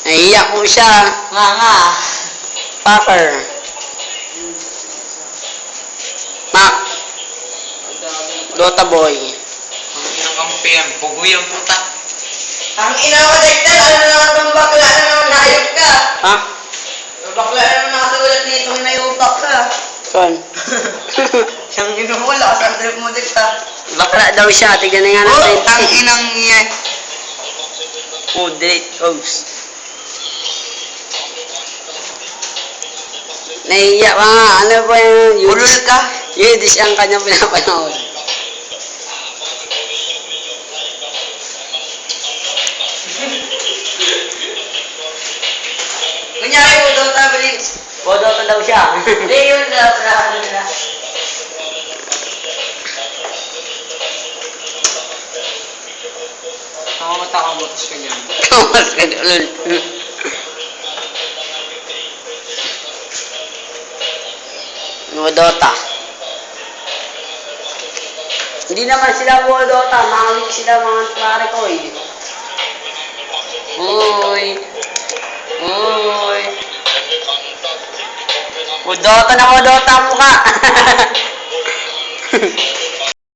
Naiiyak po siya. Nga. Packer. Mac. Dota boy. Ang inang kampiyan, bugoy ang puta. Ang ina ko, Dektel, ano naman itong bakla na naman nayog ka? Ha? Bakla na naman nakasulat dito, nayubak ka. Kon. Siyang ino mo, lakas ang trip mo, Dektel. Bakla daw siya. Tignan nga Oh, natin. ang inang yan. Oh, delete post. Naiiyak pa nga. Ano ba yung Ulul ka. Yiddish ang kanyang pinapanood. Kunyari mo, Dota Blitz. Bodota daw siya. Hindi yun na, ano na. Ako matakabotos ka niyan. Kamas ka ulul. Bodota. Hindi naman sila Bodota. Mga weak sila mga pare ko eh. Uy. Uy. Bodota na Bodota mo ka.